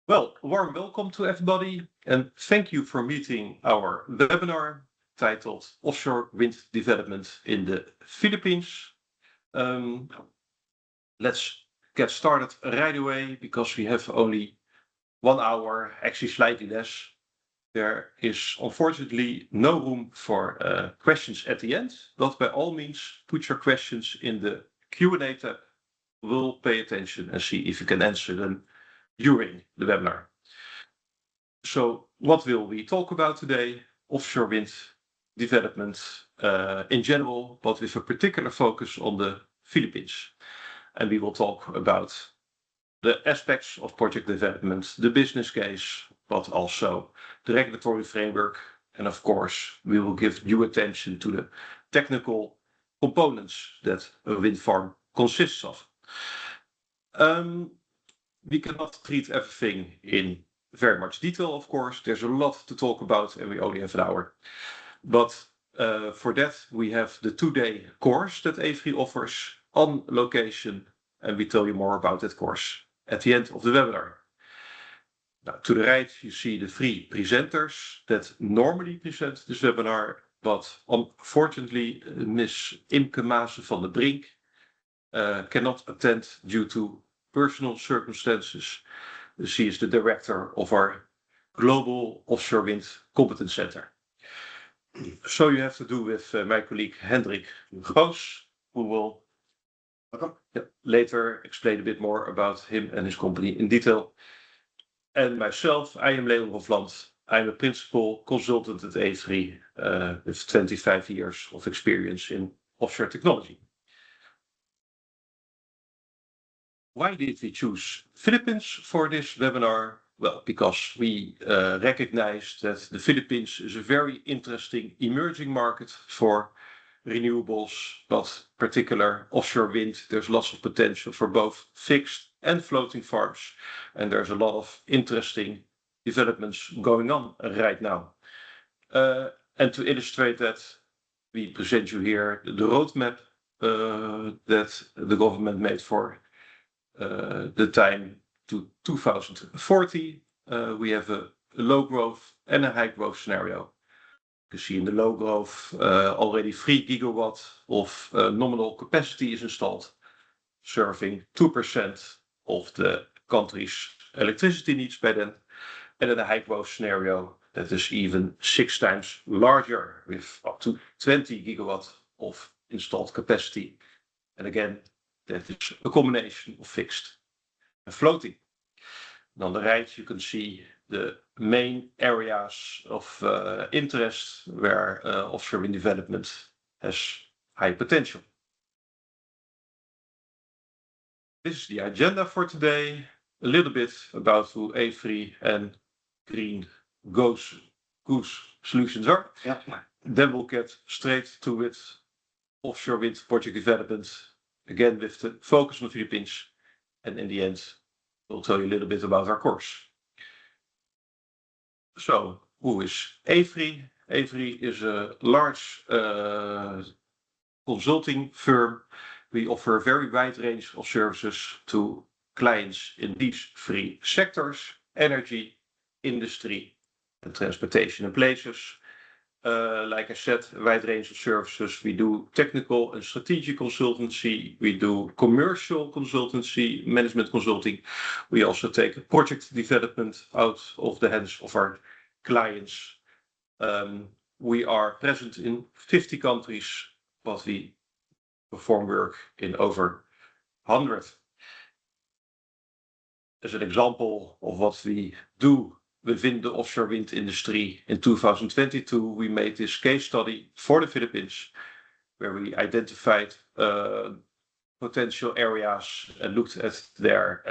Well, warm welcome to everybody, and thank you for meeting our webinar titled Offshore Wind Development in the Philippines. Let's get started right away because we have only 1 hour, actually slightly less. There is unfortunately no room for questions at the end, but by all means, put your questions in the Q&A tab. We'll pay attention and see if you can answer them during the webinar. So what will we talk about today? Offshore wind development in general, but with a particular focus on the Philippines. And we will talk about the aspects of project development, the business case, but also the regulatory framework. And of course, we will give due attention to the technical components that a wind farm consists of. We cannot treat everything in very much detail, of course. There's a lot to talk about and we only have an hour. But for that, we have the 2-day course that AFRY offers on location, and we tell you more about that course at the end of the webinar. Now, to the right, you see the 3 presenters that normally present this webinar, but unfortunately, Ms. Imke Maase van der Brink cannot attend due to personal circumstances. She is the director of our Global Offshore Wind Competence Center. So you have to do with my colleague Hendrik Goos, who will later explain a bit more about him and his company in detail. And myself, I am Leon Hofland. I'm a principal consultant at AFRY with 25 years of experience in offshore technology. Why did we choose Philippines for this webinar? Well, because we recognize that the Philippines is a very interesting emerging market for renewables, but particular offshore wind. There's lots of potential for both fixed and floating farms, and there's a lot of interesting developments going on right now. And to illustrate that, we present you here the roadmap that the government made for the time to 2040. We have a low growth and a high growth scenario. You see in the low growth already 3 gigawatt of nominal capacity is installed, serving 2% of the country's electricity needs by then. And in a high growth scenario that is even 6 times larger with up to 20 gigawatt of installed capacity. And again, that is a combination of fixed and floating. And on the right, you can see the main areas of interest where offshore wind development has high potential. This is the agenda for today. A little bit about who AFRY and Green Goose Solutions are. Yeah. Then we'll get straight to it. Offshore wind project development, again with the focus on the Philippines, and in the end we'll tell you a little bit about our course. So, who is AFRY? AFRY is a large consulting firm. We offer a very wide range of services to clients in these 3 sectors: energy, industry, and transportation and places. Like I said, a wide range of services. We do technical and strategic consultancy. We do commercial consultancy, management consulting. We also take project development out of the hands of our clients. We are present in 50 countries, but we perform work in over 100. As an example of what we do within the offshore wind industry, in 2022, we made this case study for the Philippines, where we identified potential areas and looked at their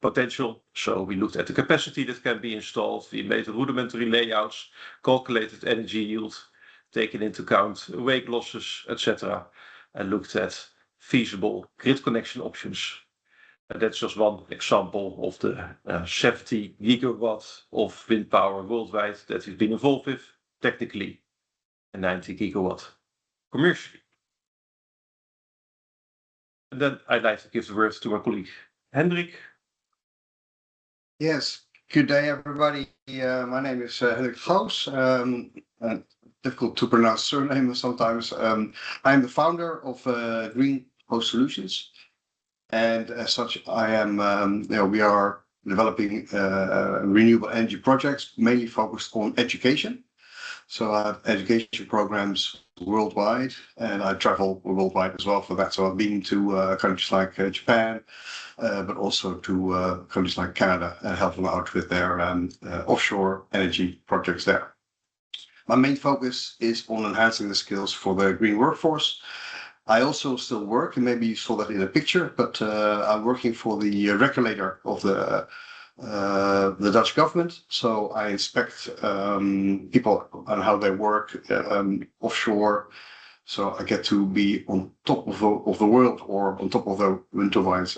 potential. So we looked at the capacity that can be installed. We made rudimentary layouts, calculated energy yield, taken into account wake losses, etc., and looked at feasible grid connection options. And that's just one example of the 70 gigawatt of wind power worldwide that we've been involved with technically, and 90 gigawatt commercially. And then I'd like to give the word to my colleague Hendrik. Yes, good day, everybody. My name is Hendrik Goos. Difficult to pronounce surname sometimes. I'm the founder of Green Host Solutions, and as such, I am. We are developing renewable energy projects, mainly focused on education. So I have education programs worldwide, and I travel worldwide as well for that. So I've been to countries like Japan, but also to countries like Canada and help them out with their offshore energy projects there. My main focus is on enhancing the skills for the green workforce. I also still work, and maybe you saw that in a picture, but I'm working for the regulator of the Dutch government. So I inspect people on how they work offshore. So I get to be on top of the world or on top of the wind turbines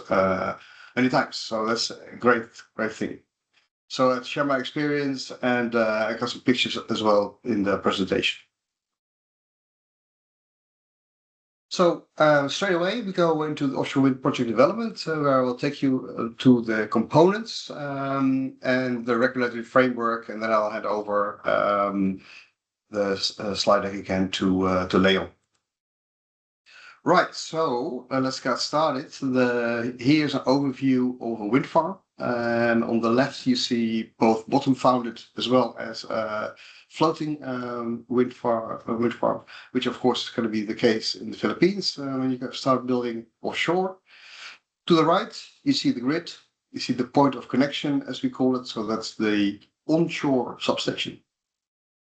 many times. So that's a great thing. So I share my experience, and I got some pictures as well in the presentation. So straight away we go into the offshore wind project development, where I will take you to the components and the regulatory framework, and then I'll hand over the slide deck again to Leon. Right, so let's get started. Here's an overview of a wind farm. And on the left, you see both bottom-founded as well as floating wind farm, which of course is going to be the case in the Philippines when you start building offshore. To the right, you see the grid. You see the point of connection, as we call it. So that's the onshore substation.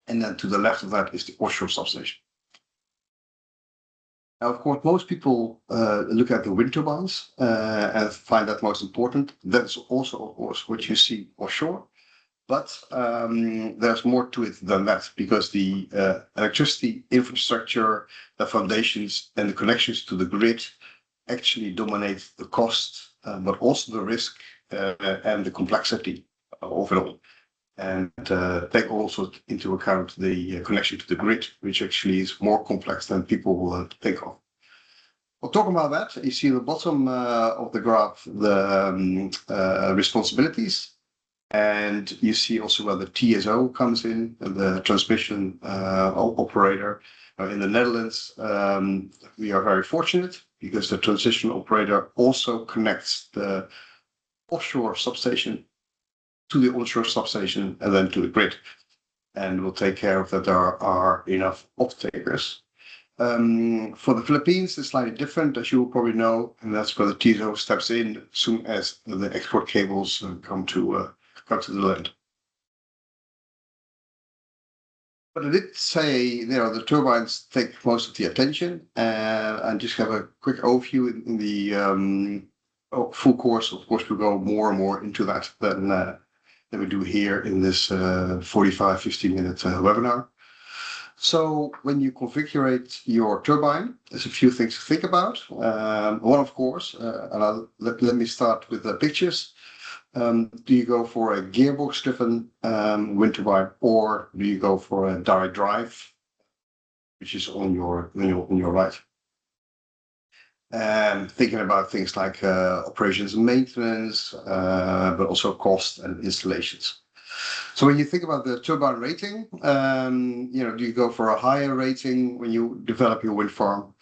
And then to the left of that is the offshore substation. Now, of course, most people look at the wind turbines and find that most important. That's also, of course, what you see offshore. But there's more to it than that, because the electricity infrastructure, the foundations, and the connections to the grid actually dominate the cost, but also the risk and the complexity of it all. And take also into account the connection to the grid, which actually is more complex than people will think of. Well, talking about that, you see the bottom of the graph the responsibilities, and you see also where the TSO comes in, the transmission operator. In the Netherlands, we are very fortunate because the transition operator also connects the offshore substation to the onshore substation and then to the grid, and will take care of that there are enough off-takers. For the Philippines, it's slightly different, as you will probably know, and that's where the TSO steps in as soon as the export cables come to the land. But I did say, the turbines take most of the attention, and just have a quick overview in the full course. Of course, we'll go more and more into that than we do here in this 45-50-minute webinar. So when you configure your turbine, there's a few things to think about. One, of course, and let me start with the pictures. Do you go for a gearbox-driven wind turbine, or do you go for a direct drive, which is on your right? Thinking about things like operations and maintenance, but also cost and installations. So when you think about the turbine rating, do you go for a higher rating when you develop your wind farm?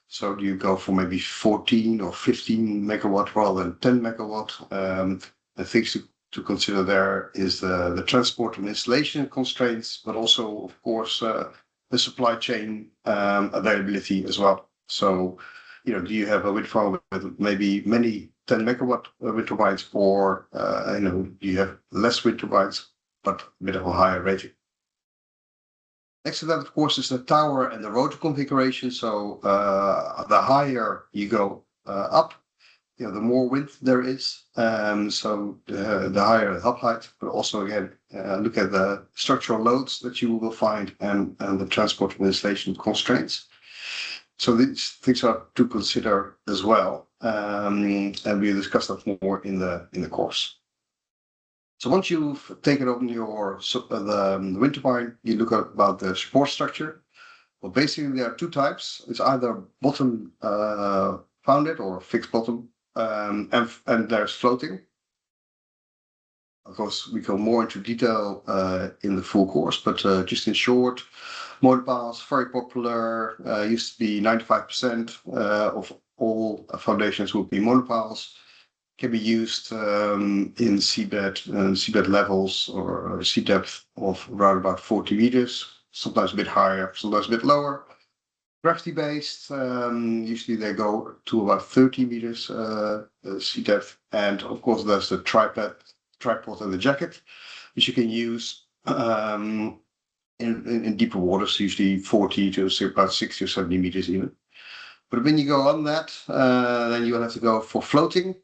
So do you go for maybe 14 or 15 megawatt rather than 10 megawatt? The things to consider there is the transport and installation constraints, but also, of course, the supply chain availability as well. So, do you have a wind farm with maybe many 10 megawatt wind turbines, or do you have less wind turbines but a bit of a higher rating? Next to that, of course, is the tower and the rotor configuration. So the higher you go up, the more wind there is. So the higher the hub height, but also again look at the structural loads that you will find and the transport and installation constraints. So these things are to consider as well, and we'll discuss that more in the course. So once you've taken on the wind turbine, you look at about the support structure. Well, basically there are two types. It's either bottom founded or fixed bottom, and there's floating. Of course, we go more into detail in the full course, but just in short, monopiles, very popular, used to be 95% of all foundations would be monopiles, can be used in seabed levels or sea depth of around about 40 meters, sometimes a bit higher, sometimes a bit lower. Gravity based, usually they go to about 30 meters sea depth, and of course there's the tripod and the jacket, which you can use in deeper waters, usually 40 to about 60 or 70 meters even. But when you go on that, then you will have to go for floating.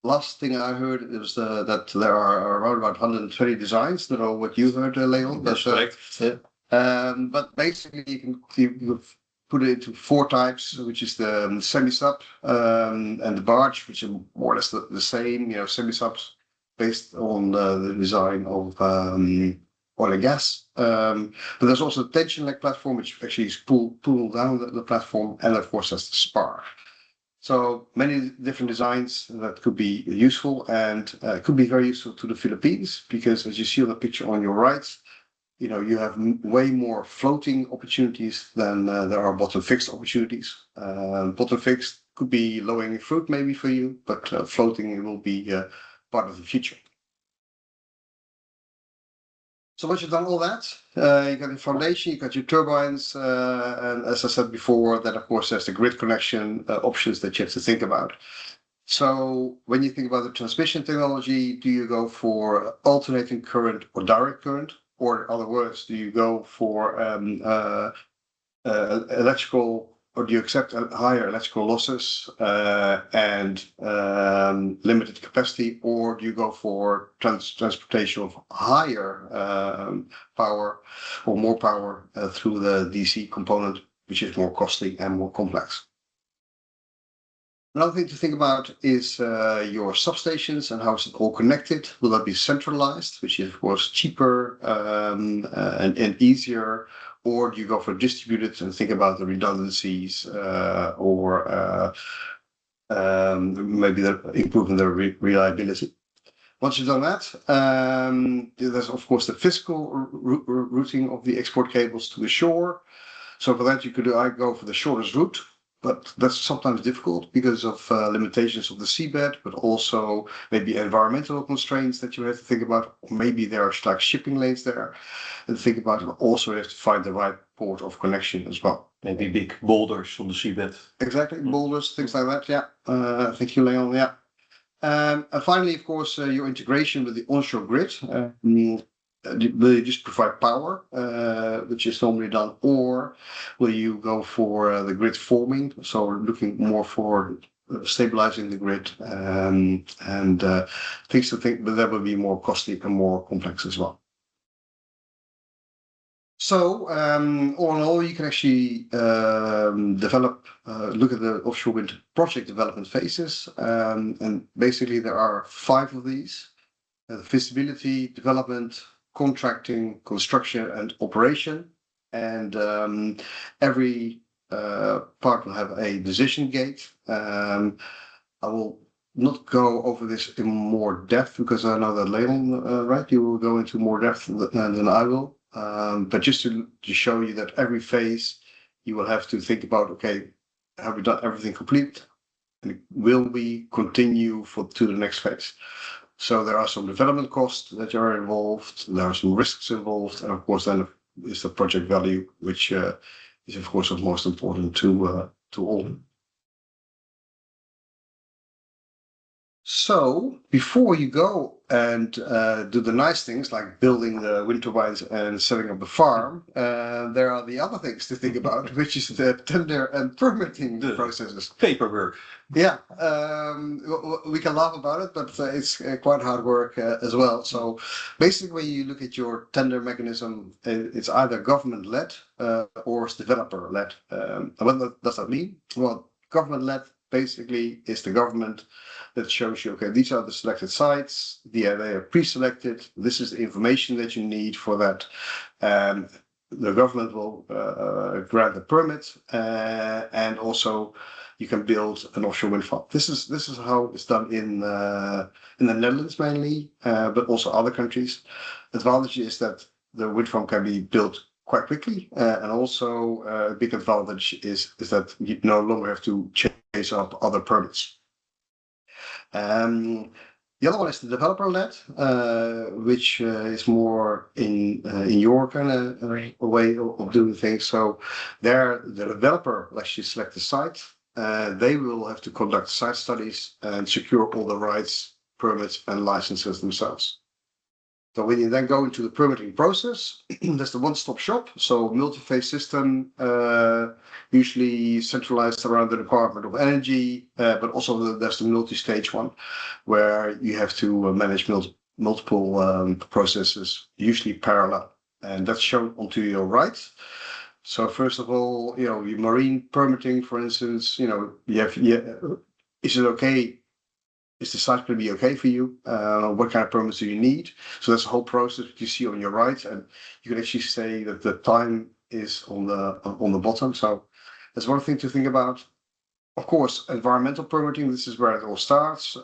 Last thing I heard is that there are around about 120 designs. Don't know what you heard, Leon. That's correct. Yeah. But basically, you put it into 4 types, which is the semi-sub and the barge, which are more or less the same. Semi-subs based on the design of oil and gas. But there's also the tension leg platform, which actually is pull down the platform, and of course there's the spar. So many different designs that could be useful, and could be very useful to the Philippines, because as you see on the picture on your right, you have way more floating opportunities than there are bottom fixed opportunities. Bottom fixed could be low-hanging fruit maybe for you, but floating will be part of the future. So once you've done all that, you got the foundation, you got your turbines, and as I said before, then of course there's the grid connection options that you have to think about. So when you think about the transmission technology, do you go for alternating current or direct current? Or in other words, do you go for electrical, or do you accept higher electrical losses and limited capacity, or do you go for transportation of higher power or more power through the DC component, which is more costly and more complex? Another thing to think about is your substations and how is it all connected. Will that be centralized, which is of course cheaper and easier, or do you go for distributed and think about the redundancies or maybe improving the reliability? Once you've done that, there's of course the physical routing of the export cables to the shore. So for that, you could go for the shortest route, but that's sometimes difficult because of limitations of the seabed, but also maybe environmental constraints that you have to think about. Or maybe there are like shipping lanes there and think about. Also, you have to find the right port of connection as well. Maybe big boulders on the seabed. Exactly, boulders, things like that. Yeah, thank you, Leon. Yeah. And finally, of course, your integration with the onshore grid. Will you just provide power, which is normally done, or will you go for the grid forming? So looking more for stabilizing the grid and things to think, but that will be more costly and more complex as well. So all in all, you can actually look at the offshore wind project development phases, and basically there are 5 of these: the feasibility, development, contracting, construction, and operation. And every part will have a decision gate. I will not go over this in more depth because I know that Leon, right, you will go into more depth than I will. But just to show you that every phase you will have to think about, okay, have we done everything complete? And will we continue to the next phase? So there are some development costs that are involved, there are some risks involved, and of course then is the project value, which is of course of most important to all. So before you go and do the nice things like building the wind turbines and setting up the farm, there are the other things to think about, which is the tender and permitting processes. Paperwork. Yeah, we can laugh about it, but it's quite hard work as well. So basically, when you look at your tender mechanism, it's either government-led or it's developer-led. What does that mean? Well, government-led basically is the government that shows you, okay, these are the selected sites, they are pre-selected, this is the information that you need for that. The government will grant the permit, and also you can build an offshore wind farm. This is how it's done in the Netherlands mainly, but also other countries. Advantage is that the wind farm can be built quite quickly, and also a big advantage is that you no longer have to chase up other permits. The other one is the developer-led, which is more in your kind of way of doing things. So there, the developer will actually select the site. They will have to conduct site studies and secure all the rights, permits, and licenses themselves. So when you then go into the permitting process, there's the one-stop shop. So multi-phase system, usually centralized around the Department of Energy, but also there's the multi-stage one, where you have to manage multiple processes, usually parallel, and that's shown onto your right. So first of all, your marine permitting, for instance, is it okay? Is the site going to be okay for you? What kind of permits do you need? So that's the whole process that you see on your right, and you can actually say that the time is on the bottom. So that's one thing to think about. Of course, environmental permitting. This is where it all starts.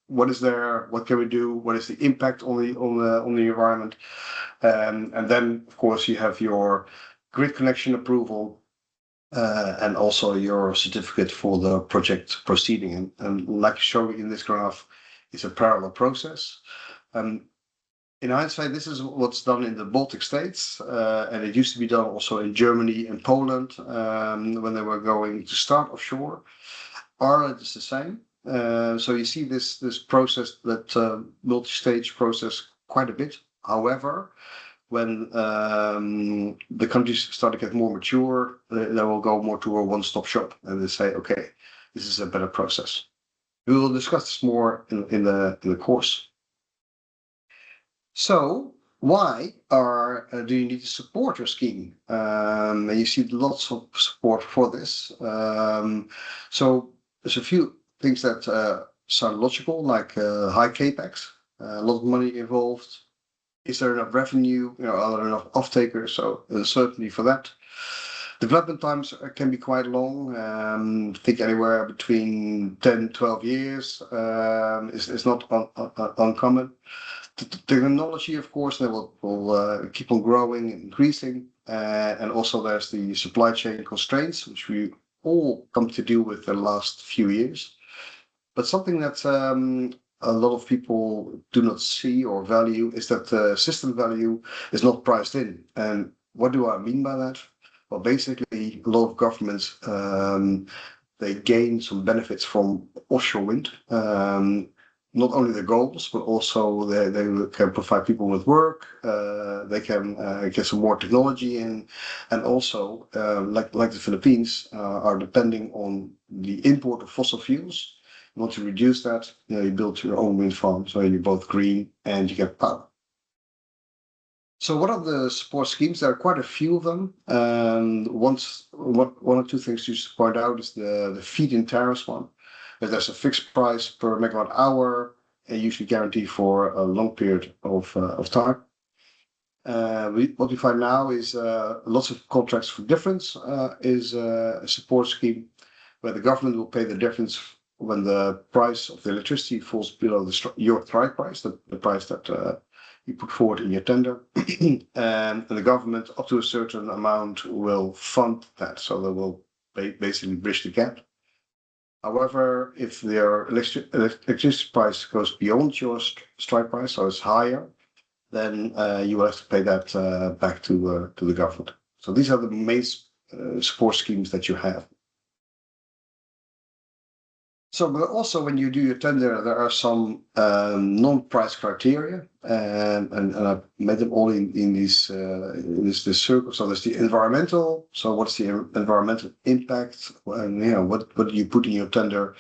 What is there? What can we do? What is the impact on the environment? And then, of course, you have your grid connection approval. And also your certificate for the project proceeding. And like showing in this graph, it's a parallel process. In hindsight, this is what's done in the Baltic states, and it used to be done also in Germany and Poland when they were going to start offshore. Ireland is the same. So you see this process, that multi-stage process, quite a bit. However, when the countries start to get more mature, they will go more to a one-stop shop, and they say, okay, this is a better process. We will discuss this more in the course. So why do you need to support your scheme? And you see lots of support for this. So there's a few things that sound logical, like high capex, a lot of money involved. Is there enough revenue? Are there enough off-takers? So certainly for that. Development times can be quite long. I think anywhere between 10, 12 years is not uncommon. The technology, of course, they will keep on growing and increasing. And also there's the supply chain constraints, which we all come to deal with the last few years. But something that a lot of people do not see or value is that the system value is not priced in. And what do I mean by that? Well, basically, a lot of governments, they gain some benefits from offshore wind. Not only the goals, but also they can provide people with work. They can get some more technology in, and also, like the Philippines, are depending on the import of fossil fuels. You want to reduce that, you build your own wind farm, so you're both green and you get power. So what are the support schemes? There are quite a few of them. One or two things to point out is the feed-in tariffs one. There's a fixed price per megawatt hour, and usually guaranteed for a long period of time. What we find now is lots of contracts for difference is a support scheme where the government will pay the difference when the price of the electricity falls below your strike price, the price that you put forward in your tender, and the government up to a certain amount will fund that, so they will basically bridge the gap. However, if their electricity price goes beyond your strike price, so it's higher, then you will have to pay that back to the government. So these are the main support schemes that you have. So, but also when you do your tender, there are some non-price criteria, and I made them all in this circle. So there's the environmental. So what's the environmental impact? And what do you put in your tender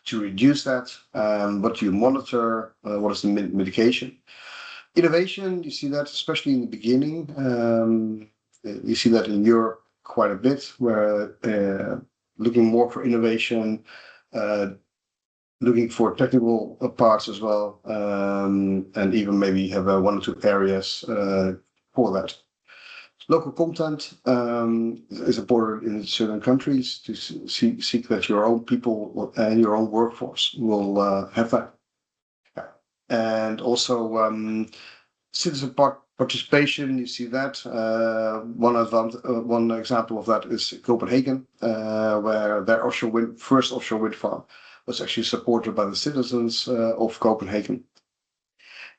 to reduce that? What do you monitor? What is the mitigation? Innovation, you see that especially in the beginning. You see that in Europe quite a bit, where looking more for innovation. Looking for technical parts as well, and even maybe have one or two areas for that. Local content is important in certain countries to seek that your own people and your own workforce will have that. Yeah. And also citizen participation, you see that. One example of that is Copenhagen, where their first offshore wind farm was actually supported by the citizens of Copenhagen.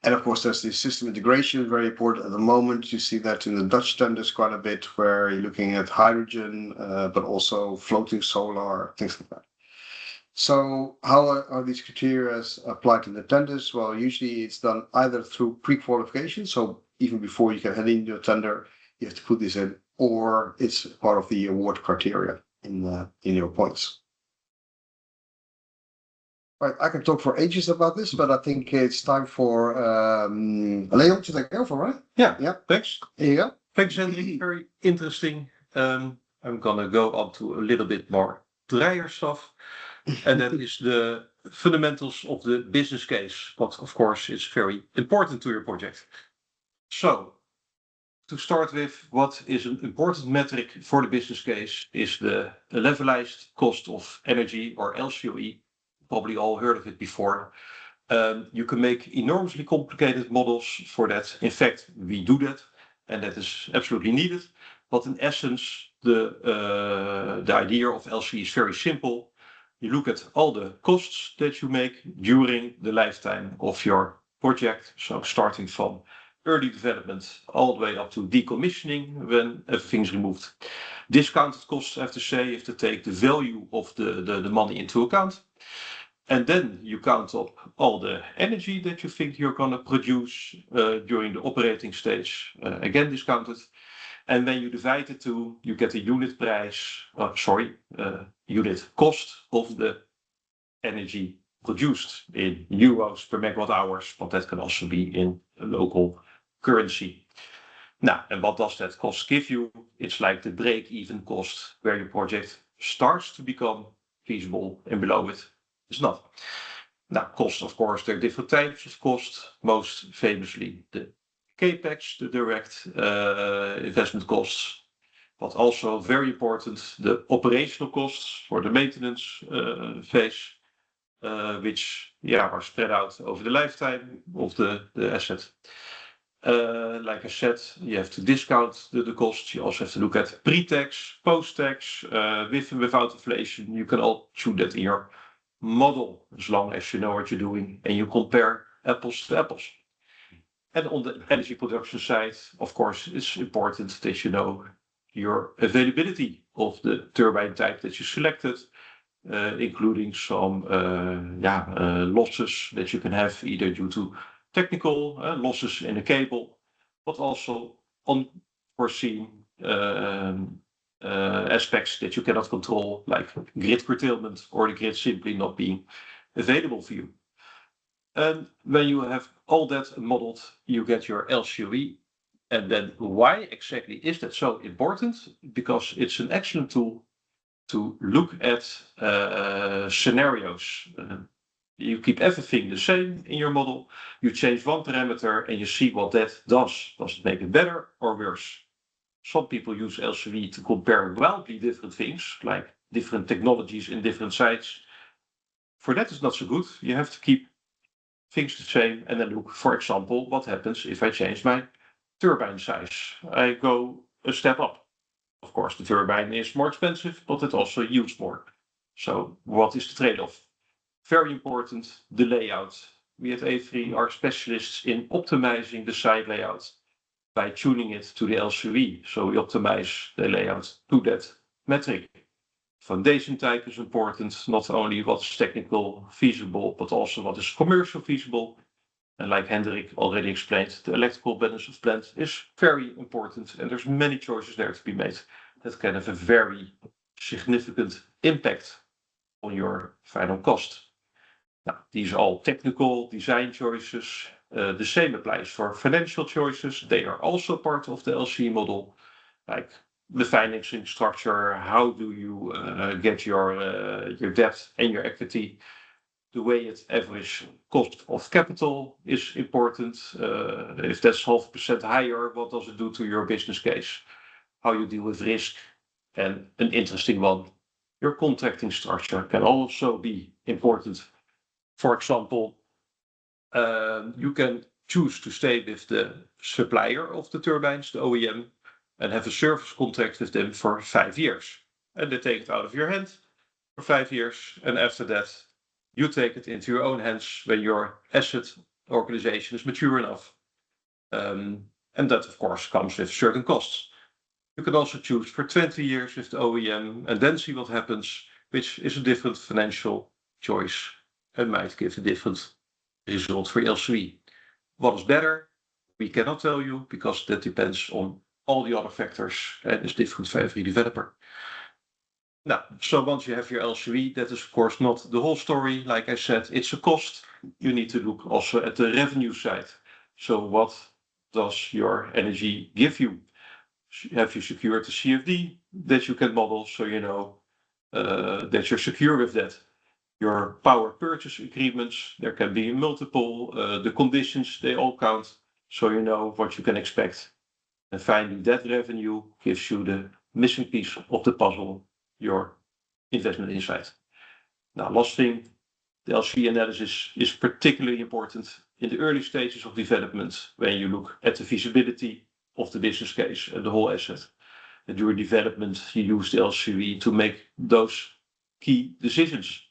And of course, there's the system integration, very important at the moment. You see that in the Dutch tenders quite a bit, where you're looking at hydrogen, but also floating solar, things like that. So how are these criteria applied in the tenders? Well, usually it's done either through pre-qualification, so even before you can head into a tender, you have to put this in, or it's part of the award criteria in your points. Right, I can talk for ages about this, but I think it's time for Leon to take over, right? Yeah. Thanks. Here you go. Thanks, Henry. Very interesting. I'm gonna go on to a little bit more drier stuff, and that is the fundamentals of the business case. But of course, it's very important to your project. So, to start with, what is an important metric for the business case is the levelized cost of energy, or LCoE. Probably all heard of it before. You can make enormously complicated models for that. In fact, we do that, and that is absolutely needed. But in essence, the idea of LCoE is very simple. You look at all the costs that you make during the lifetime of your project. So starting from early development all the way up to decommissioning when everything's removed. Discounted costs, I have to say, you have to take the value of the money into account. And then you count up all the energy that you think you're going to produce during the operating stage, again discounted. And when you divide it to, you get a unit unit cost of the energy produced in euros per megawatt hours, but that can also be in a local currency. Now, and what does that cost give you? It's like the break-even cost where your project starts to become feasible, and below it is not. Now, cost, of course, there are different types of cost. Most famously, the capex, the direct investment costs, but also very important, the operational costs for the maintenance phase, which are spread out over the lifetime of the asset. Like I said, you have to discount the costs. You also have to look at pre-tax, post-tax, with and without inflation. You can all choose that in your model, as long as you know what you're doing and you compare apples to apples. And on the energy production side, of course, it's important that you know your availability of the turbine type that you selected, including some losses that you can have either due to technical losses in the cable, but also unforeseen aspects that you cannot control, like grid curtailment or the grid simply not being available for you. And when you have all that modeled, you get your LCoE. And then why exactly is that so important? Because it's an excellent tool to look at scenarios. You keep everything the same in your model. You change one parameter and you see what that does. Does it make it better or worse? Some people use LCoE to compare wildly different things, like different technologies in different sites. For that, it's not so good. You have to keep things the same and then look, for example, what happens if I change my turbine size. I go a step up. Of course, the turbine is more expensive, but it also yields more. So what is the trade-off? Very important, the layout. We at AFRY are specialists in optimizing the site layout by tuning it to the LCoE. So we optimize the layout to that metric. Foundation type is important, not only what is technical feasible, but also what is commercial feasible. And like Hendrik already explained, the electrical balance of plant is very important, and there's many choices there to be made that can have a very significant impact on your final cost. Now, these are all technical design choices. The same applies for financial choices. They are also part of the LCoE model, like the financing structure. How do you get your debt and your equity? The weighted average cost of capital is important. If that's 0.5% higher, what does it do to your business case? how you deal with risk, and an interesting one, your contracting structure can also be important. For example, you can choose to stay with the supplier of the turbines, the OEM, and have a service contract with them for 5 years. And they take it out of your hand for 5 years, and after that, you take it into your own hands when your asset organization is mature enough. And that, of course, comes with certain costs. You can also choose for 20 years with the OEM and then see what happens, which is a different financial choice and might give a different result for LCoE. What is better? We cannot tell you because that depends on all the other factors and is different for every developer. Now, so once you have your LCoE, that is of course not the whole story. Like I said, it's a cost. You need to look also at the revenue side. So what does your energy give you? Have you secured the CFD that you can model so you know that you're secure with that? Your power purchase agreements, there can be multiple, the conditions, they all count, so you know what you can expect. And finally, that revenue gives you the missing piece of the puzzle, your investment insight. Now, last thing, the LCoE analysis is particularly important in the early stages of development when you look at the feasibility of the business case and the whole asset. And during development, you use the LCoE to make those key decisions.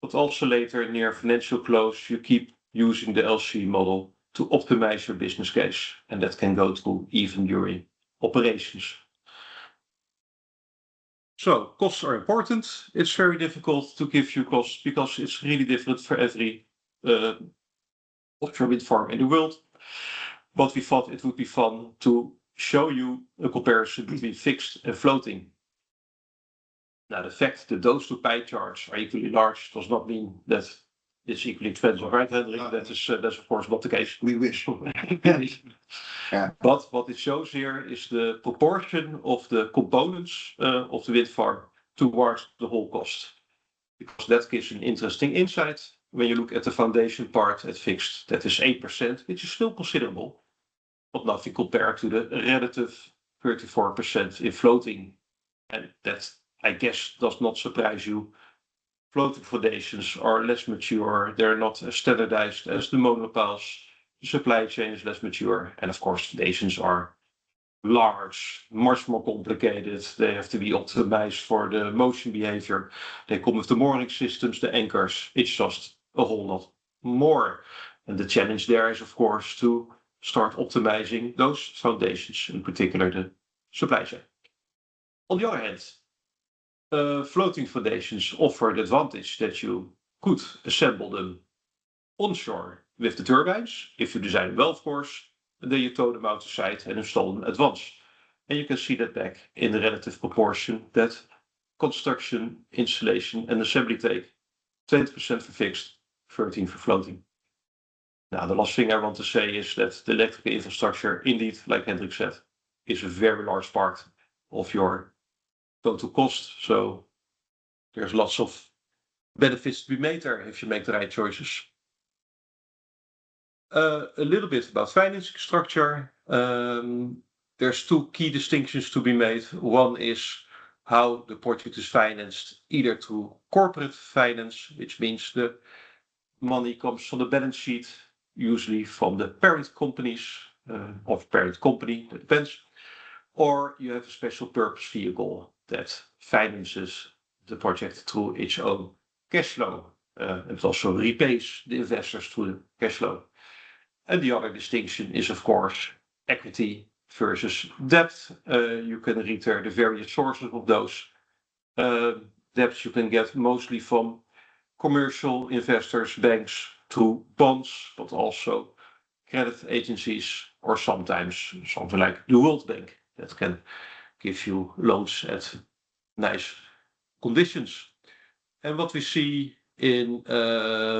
But also later, near financial close, you keep using the LCoE model to optimize your business case, and that can go through even during operations. So costs are important. It's very difficult to give you costs because it's really different for every offshore wind farm in the world. But we thought it would be fun to show you a comparison between fixed and floating. Now, the fact that those two pie charts are equally large does not mean that it's equally expensive, right, Hendrik? That's of course not the case. We wish. Yeah. But what it shows here is the proportion of the components of the wind farm towards the whole cost. Because that gives an interesting insight. When you look at the foundation part at fixed, that is 8%, which is still considerable, but nothing compared to the relative 34% in floating. And that, I guess, does not surprise you. Floating foundations are less mature. They're not as standardized as the monopiles. The supply chain is less mature. And of course, foundations are large, much more complicated. They have to be optimized for the motion behavior. They come with the mooring systems, the anchors. It's just a whole lot more. And the challenge there is, of course, to start optimizing those foundations, in particular the supply chain. On the other hand, floating foundations offer the advantage that you could assemble them onshore with the turbines, if you design them well, of course, and then you tow them out to site and install them at once. And you can see that back in the relative proportion that construction, installation, and assembly take 20% for fixed, 13% for floating. Now, the last thing I want to say is that the electrical infrastructure, indeed, like Hendrik said, is a very large part of your total cost. So there's lots of benefits to be made there if you make the right choices. A little bit about financing structure. There's two key distinctions to be made. One is how the project is financed, either through corporate finance, which means the money comes from the balance sheet, usually from the parent companies of parent company, that depends, or you have a special purpose vehicle that finances the project through its own cash flow. It also repays the investors through the cash flow. And the other distinction is, of course, equity versus debt. You can read there the various sources of those. Debts you can get mostly from commercial investors, banks, through bonds, but also credit agencies, or sometimes something like the World Bank that can give you loans at nice conditions. And what we see in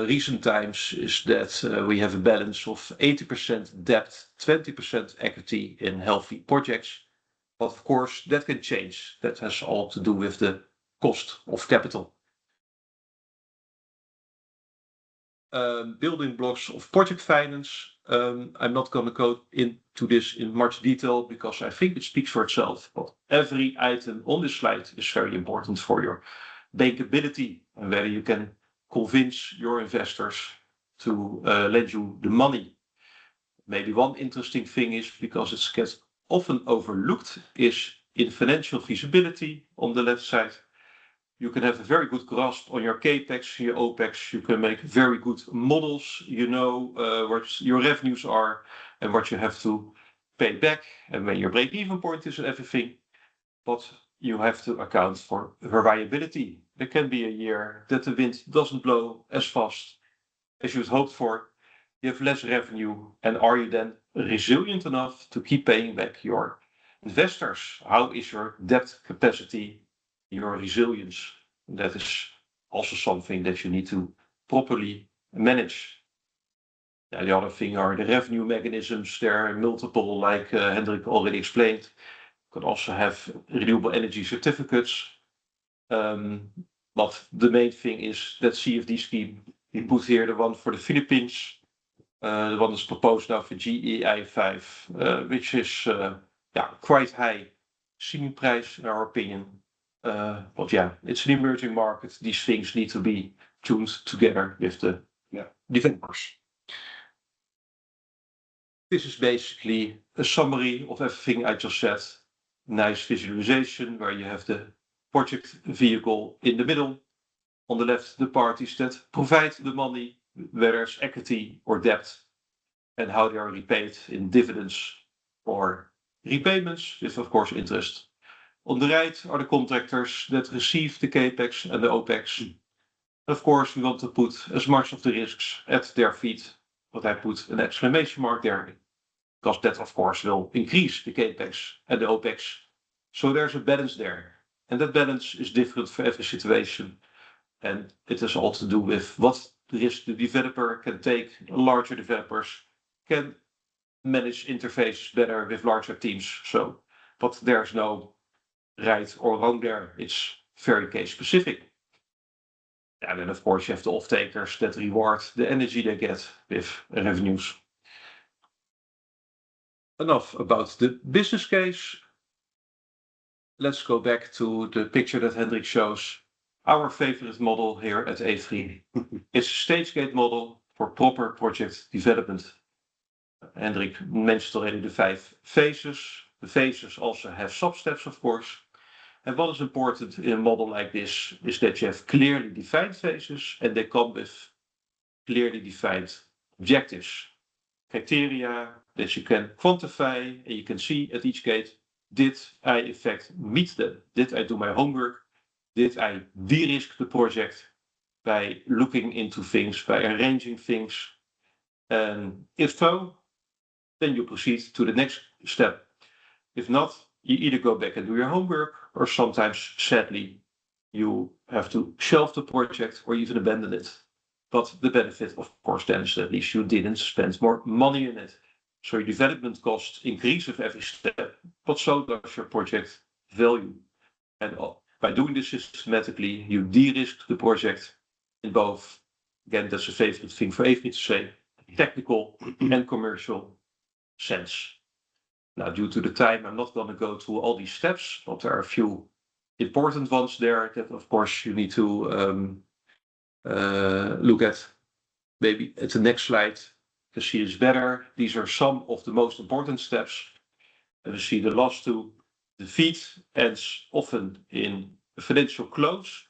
recent times is that we have a balance of 80% debt, 20% equity in healthy projects. But of course, that can change. That has all to do with the cost of capital. building blocks of project finance. I'm not going to go into this in much detail because I think it speaks for itself. But every item on this slide is very important for your bankability and whether you can convince your investors to lend you the money. Maybe one interesting thing is, because it gets often overlooked, is in financial feasibility on the left side. You can have a very good grasp on your capex, your opex. You can make very good models. You know what your revenues are and what you have to pay back, and when your break-even point is and everything. But you have to account for variability. There can be a year that the wind doesn't blow as fast as you had hoped for. You have less revenue, and are you then resilient enough to keep paying back your investors? How is your debt capacity, your resilience? That is also something that you need to properly manage. Now, the other thing are the revenue mechanisms. There are multiple, like Hendrik already explained. You can also have renewable energy certificates. But the main thing is that CFD scheme. We put here the one for the Philippines. The one that's proposed now for GEI5, which is quite high ceiling price in our opinion. But yeah, it's an emerging market. These things need to be tuned together with the developers. This is basically a summary of everything I just said. Nice visualization where you have the project vehicle in the middle. On the left, the parties that provide the money, whether it's equity or debt, and how they are repaid in dividends or repayments, with of course interest. On the right are the contractors that receive the capex and the opex. Of course, we want to put as much of the risks at their feet, but I put an exclamation mark there, because that of course will increase the capex and the opex. So there's a balance there, and that balance is different for every situation. And it has all to do with what risk the developer can take. Larger developers can manage interface better with larger teams. But there's no right or wrong there. It's very case specific. And then of course you have the off-takers that reward the energy they get with revenues. Enough about the business case. Let's go back to the picture that Hendrik shows. Our favorite model here at AFRY is a stage gate model for proper project development. Hendrik mentioned already the 5 phases. The phases also have sub-steps, of course. And what is important in a model like this is that you have clearly defined phases and they come with clearly defined objectives. Criteria that you can quantify and you can see at each gate, did I in fact meet them? Did I do my homework? Did I de-risk the project by looking into things, by arranging things? And if so, then you proceed to the next step. If not, you either go back and do your homework, or sometimes, sadly, you have to shelve the project or even abandon it. But the benefit, of course, then is that at least you didn't spend more money in it. So your development costs increase with every step, but so does your project value. And by doing this systematically, you de-risk the project in both, again, that's a favorite thing for AFRY to say, technical and commercial sense. Now, due to the time, I'm not going to go through all these steps, but there are a few important ones there that, of course, you need to look at. Maybe at the next slide, you can see this better. These are some of the most important steps. And we see the last two. The FEED ends often in a financial close.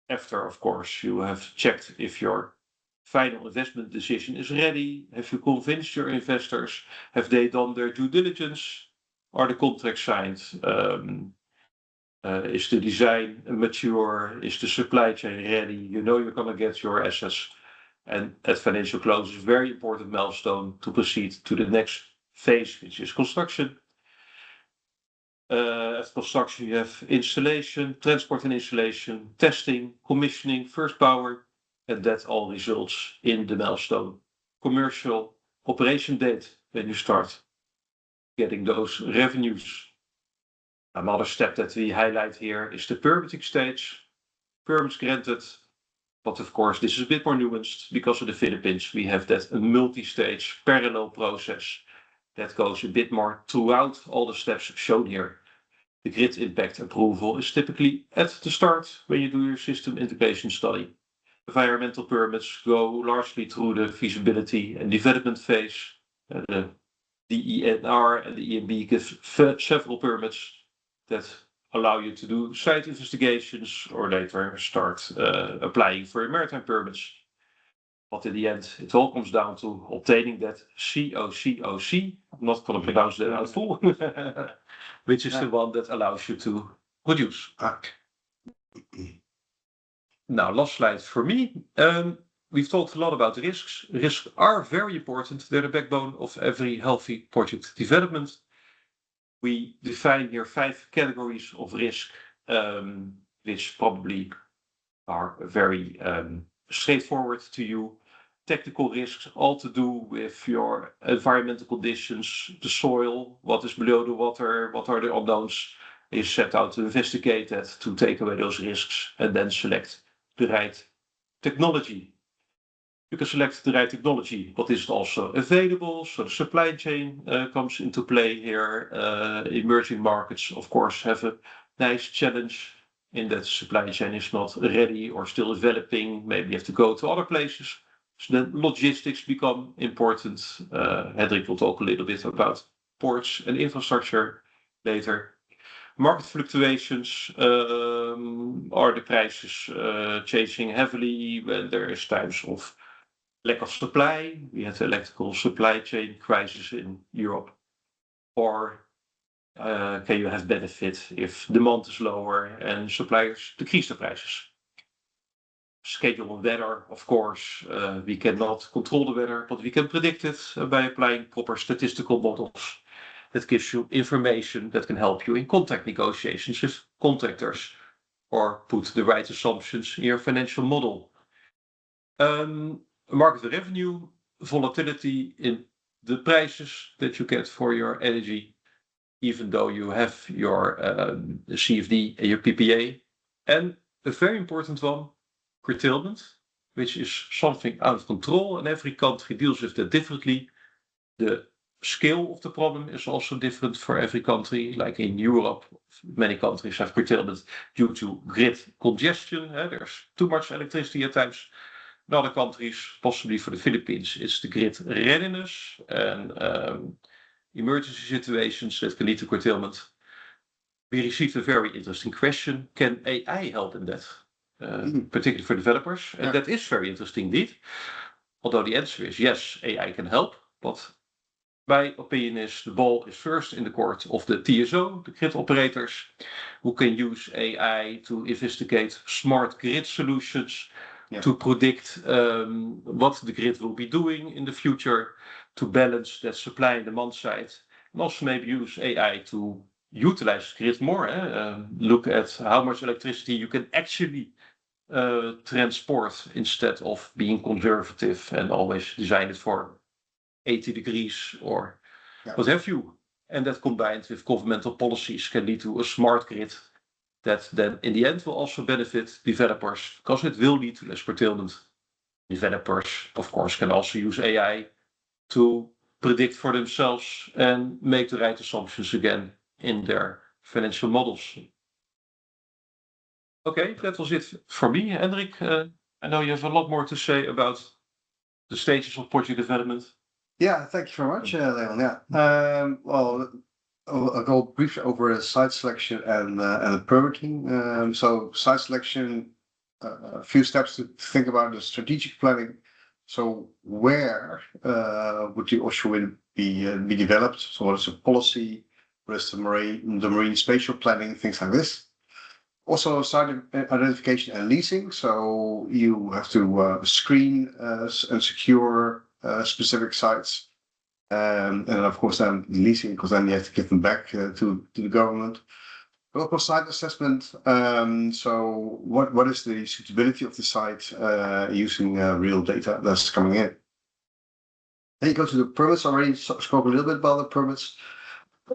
After, of course, you have checked if your final investment decision is ready. Have you convinced your investors? Have they done their due diligence? Are the contracts signed? Is the design mature? Is the supply chain ready? You know you're going to get your assets. And at financial close is a very important milestone to proceed to the next phase, which is construction. At construction, you have installation, transport and installation, testing, commissioning, first power, and that all results in the milestone commercial operation date when you start getting those revenues. Another step that we highlight here is the permitting stage. Permits granted, But of course, this is a bit more nuanced because of the Philippines. We have that multi-stage parallel process that goes a bit more throughout all the steps shown here. The grid impact approval is typically at the start when you do your system integration study. Environmental permits go largely through the feasibility and development phase. The ENR and the ENB give several permits that allow you to do site investigations or later start applying for maritime permits. But in the end, it all comes down to obtaining that COCOC. I'm not going to pronounce that out full, which is the one that allows you to produce. Now, last slide for me. We've talked a lot about risks. Risks are very important. They're the backbone of every healthy project development. We define here 5 categories of risk, which probably are very straightforward to you. Technical risks, all to do with your environmental conditions, the soil, what is below the water, what are the unknowns. You set out to investigate that, to take away those risks, and then select the right technology. You can select the right technology, but is it also available? So the supply chain comes into play here. Emerging markets, of course, have a nice challenge in that supply chain is not ready or still developing. Maybe you have to go to other places. So then logistics become important. Hendrik will talk a little bit about ports and infrastructure later. Market fluctuations, are the prices changing heavily when there is times of lack of supply? We had the electrical supply chain crisis in Europe. Or can you have benefit if demand is lower and suppliers decrease the prices? Schedule and weather, of course, we cannot control the weather, but we can predict it by applying proper statistical models. That gives you information that can help you in contract negotiations with contractors or put the right assumptions in your financial model. Market revenue, volatility in the prices that you get for your energy, even though you have your CFD and your PPA. And a very important one, curtailment, which is something out of control, and every country deals with that differently. The scale of the problem is also different for every country. Like in Europe, many countries have curtailment due to grid congestion. There's too much electricity at times. In other countries, possibly for the Philippines, it's the grid readiness and emergency situations that can lead to curtailment. We received a very interesting question. Can AI help in that? Particularly for developers. And that is very interesting indeed. Although the answer is yes, AI can help. But my opinion is the ball is first in the court of the TSO, the grid operators, who can use AI to investigate smart grid solutions, to predict what the grid will be doing in the future, to balance that supply and demand side, and also maybe use AI to utilize the grid more. Look at how much electricity you can actually transport instead of being conservative and always design it for 80 degrees or what have you. And that combined with governmental policies can lead to a smart grid that then in the end will also benefit developers because it will lead to less curtailment. Developers, of course, can also use AI to predict for themselves and make the right assumptions again in their financial models. Okay, that was it for me, Hendrik. I know you have a lot more to say about the stages of project development. Yeah, thank you very much, Leon. Well, I'll go briefly over site selection and permitting. So site selection, a few steps to think about the strategic planning. So where would the offshore wind be developed? So what is the policy? What is the marine spatial planning? Things like this. Also, site identification and leasing. So you have to screen and secure specific sites. And of course then leasing, because then you have to give them back to the government. Local site assessment. So what is the suitability of the site using real data that's coming in? Then you go to the permits. I already spoke a little bit about the permits.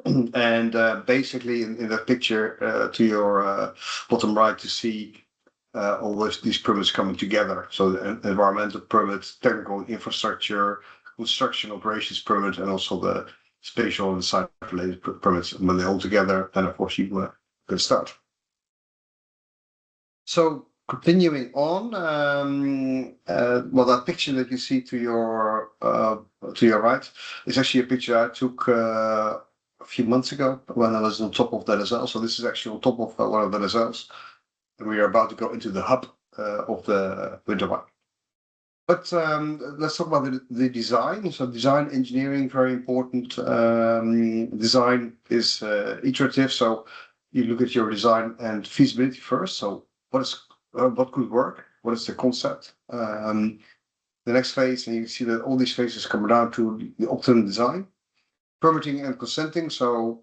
And basically in that picture to your bottom right to see all these permits coming together. So the environmental permit, technical infrastructure, construction operations permit, and also the spatial and site-related permits. And when they're all together, then of course you can start. So continuing on, well, that picture that you see to your right is actually a picture I took a few months ago when I was on top of that as well. So this is actually on top of one of the nacelles. And we are about to go into the hub of the wind turbine. But let's talk about the design. So design engineering, very important. Design is iterative. So you look at your design and feasibility first. So what could work? What is the concept? The next phase, and you see that all these phases come down to the optimum design. Permitting and consenting. So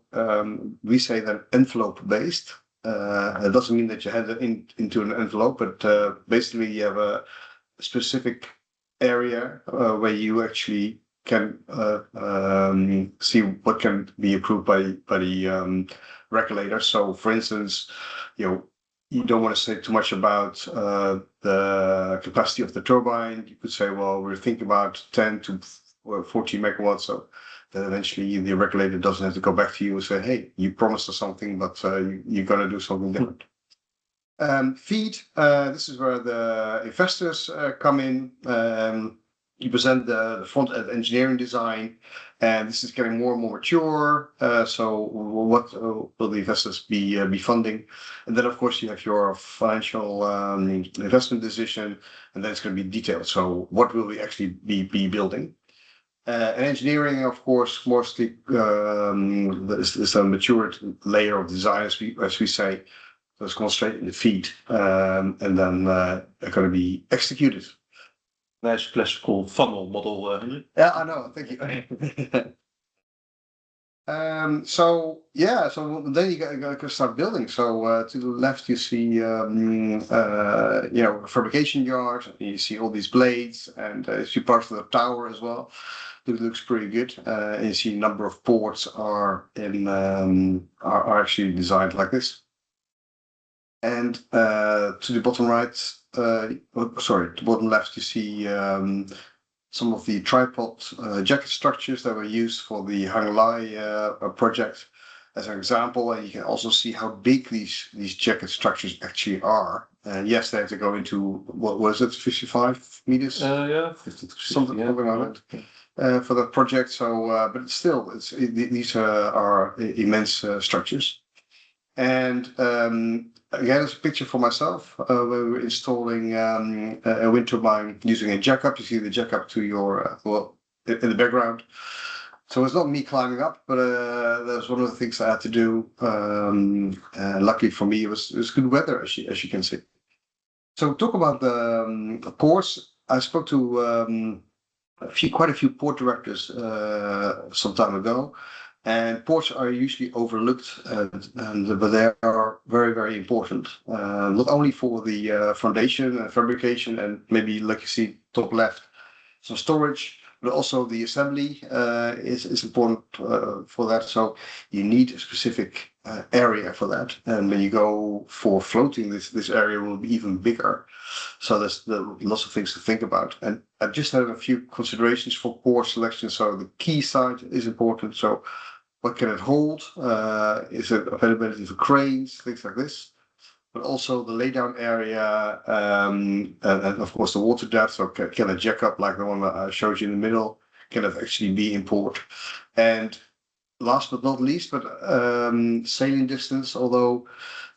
we say that envelope based. It doesn't mean that you hand it into an envelope, but basically you have a specific area where you actually can see what can be approved by the regulator. So, for instance, you don't want to say too much about the capacity of the turbine. You could say, well, we're thinking about 10 to 14 megawatts. So then eventually the regulator doesn't have to go back to you and say, hey, you promised us something, but you're going to do something different. Feed, this is where the investors come in. You present the front-end engineering design, and this is getting more and more mature. So what will the investors be funding? And then, of course, you have your financial investment decision, and then it's going to be detailed. So what will we actually be building? And engineering, of course, mostly is a matured layer of design, as we say. So it's going straight in the feed, and then they're going to be executed. Nice classical funnel model. Yeah, I know. Thank you. So then you can start building. So to the left you see fabrication yard. You see all these blades, and you see parts of the tower as well. It looks pretty good. And you see a number of ports are actually designed like this. And to the bottom right, to the bottom left, you see some of the tripod jacket structures that were used for the Hang Lai project as an example. And you can also see how big these jacket structures actually are. And yes, they have to go into, what was it, 55 meters? Yeah, 50 something like that. For that project. So, but still, these are immense structures. And again, it's a picture for myself where we're installing a wind turbine using a jackup. You see the jackup to your in the background. So it's not me climbing up, but that's one of the things I had to do. Luckily for me, it was good weather, as you can see. So talk about the ports. I spoke to quite a few port directors some time ago. And ports are usually overlooked, but they are very, very important. Not only for the foundation and fabrication, and maybe like you see top left, some storage, but also the assembly is important for that. So you need a specific area for that. And when you go for floating, this area will be even bigger. So there's lots of things to think about. And I just have a few considerations for port selection. So the quay site is important. So what can it hold? Is it availability for cranes, things like this? But also the laydown area, and of course the water depth. So can a jackup like the one that I showed you in the middle, can it actually be in port? And last but not least, but sailing distance. Although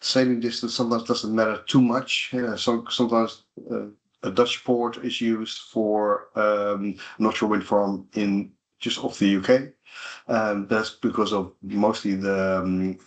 sailing distance sometimes doesn't matter too much. Sometimes a Dutch port is used for an offshore wind farm in just off the UK. That's because of mostly the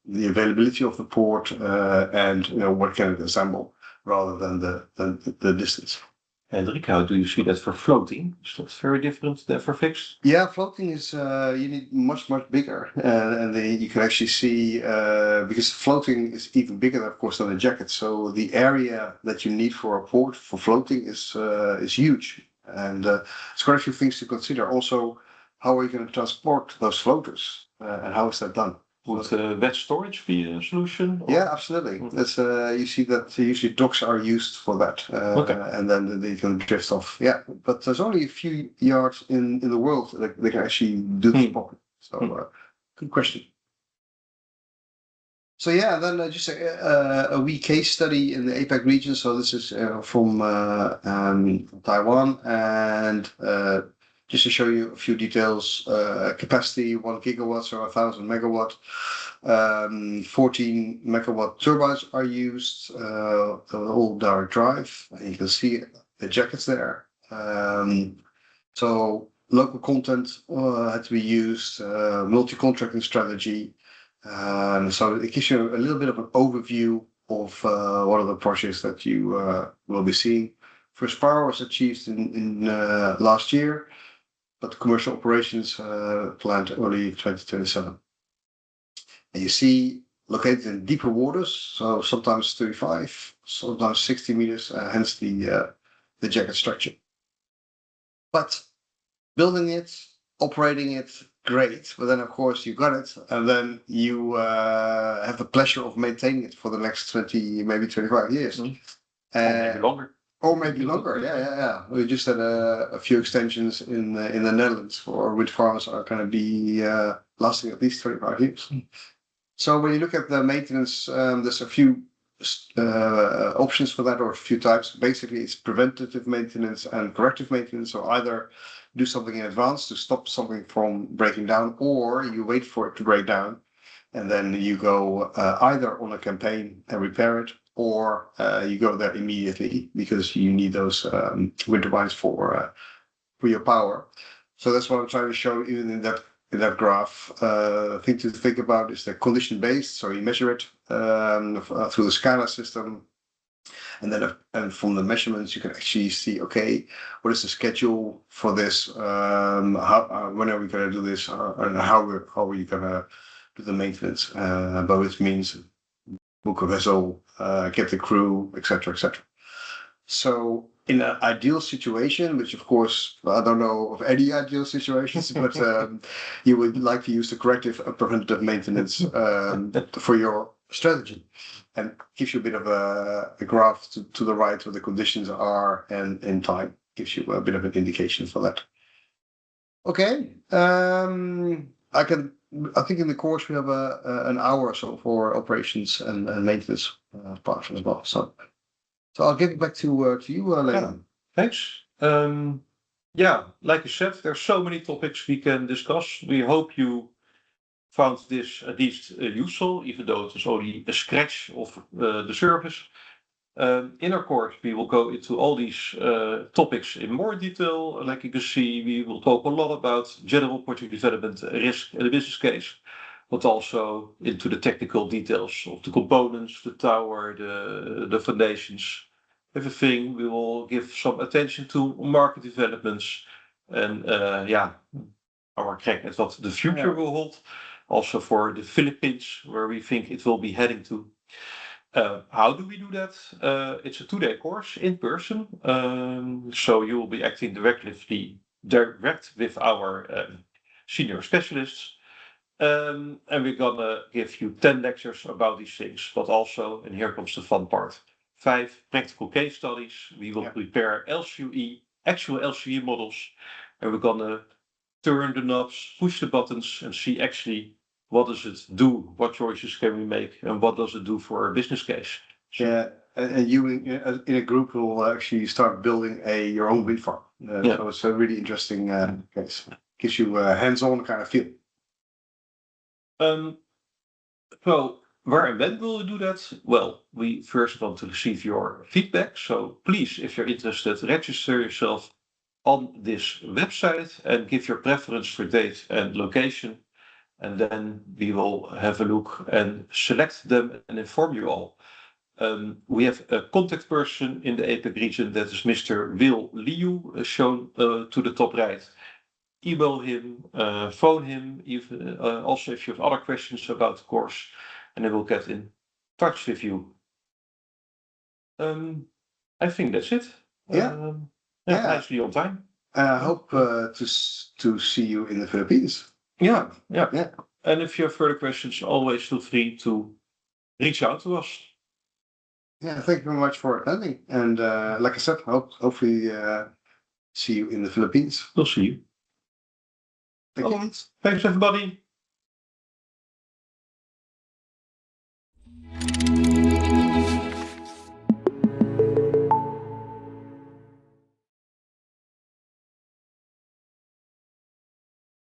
availability of the port and what can it assemble rather than the distance. Hendrik, how do you see that for floating? Is that very different than for fixed? Yeah, floating is you need much bigger, and you can actually see because floating is even bigger, of course, than a jacket. So the area that you need for a port for floating is huge, and it's quite a few things to consider. Also, how are you going to transport those floaters, and how is that done? Would wet storage be a solution? Or? Yeah, absolutely. That's you see that usually docks are used for that, and then they can drift off. Yeah, but there's only a few yards in the world that they can actually do this properly. So, good question. So yeah, then just a wee case study in the APAC region. So this is from Taiwan, and just to show you a few details, capacity 1 gigawatt or 1,000 megawatt. 14 megawatt turbines are used, all direct drive, and you can see the jackets there. So local content had to be used, multi-contracting strategy. So it gives you a little bit of an overview of what are the projects that you will be seeing. First power was achieved in last year, but commercial operations planned early 2027. And you see located in deeper waters, so sometimes 35, sometimes 60 meters, hence the jacket structure. But building it, operating it, great. But then of course you got it, and then you have the pleasure of maintaining it for the next 20, maybe 25 years. Or maybe longer. Or maybe longer, yeah. We just had a few extensions in the Netherlands for wind farms are going to be lasting at least 25 years. So when you look at the maintenance, there's a few options for that, or a few types. Basically, it's preventative maintenance and corrective maintenance. So either do something in advance to stop something from breaking down, or you wait for it to break down, and then you go either on a campaign and repair it, or you go there immediately because you need those wind turbines for your power. So that's what I'm trying to show you in that graph. Thing to think about is the condition based. So you measure it through the SCADA system, and then from the measurements you can actually see, okay, what is the schedule for this? When are we going to do this? And how are we going to do the maintenance? By which means book a vessel, get the crew, etc., etc. So in an ideal situation, which of course I don't know of any ideal situations, but you would like to use the corrective and preventative maintenance for your strategy, and gives you a bit of a graph to the right where the conditions are, and in time gives you a bit of an indication for that. Okay, I think in the course we have an hour or so for operations and maintenance part as well. So I'll give it back to you, Leon. Thanks. Like you said, there's so many topics we can discuss. We hope you found this at least useful, even though it is only a scratch of the surface. In our course, we will go into all these topics in more detail. Like you can see, we will talk a lot about general project development risk and the business case, but also into the technical details of the components, the tower, the foundations, everything. We will give some attention to market developments and our crack at what the future will hold. Also for the Philippines, where we think it will be heading to. How do we do that? It's a 2-day course in person. So you will be acting direct with our senior specialists. And we're gonna give you 10 lectures about these things, but also, and here comes the fun part, 5 practical case studies. We will prepare LCoE, actual LCoE models, and we're gonna turn the knobs, push the buttons, and see actually what does it do, what choices can we make, and what does it do for our business case. Yeah, and you in a group will actually start building your own wind farm. So it's a really interesting case. Gives you a hands-on kind of feel. So where and when will we do that? Well, we first want to receive your feedback. So please, if you're interested, register yourself on this website and give your preference for date and location. And then we will have a look and select them and inform you all. We have a contact person in the APAC region, that is Mr. Will Liu, shown to the top right. Email him, phone him, even also if you have other questions about the course, and then we'll get in touch with you. I think that's it. Nicely on time. I hope to see you in the Philippines. Yeah. And if you have further questions, always feel free to reach out to us. Yeah, thank you very much for attending. And like I said, hopefully see you in the Philippines. We'll see you. Thank you. Thanks, everybody.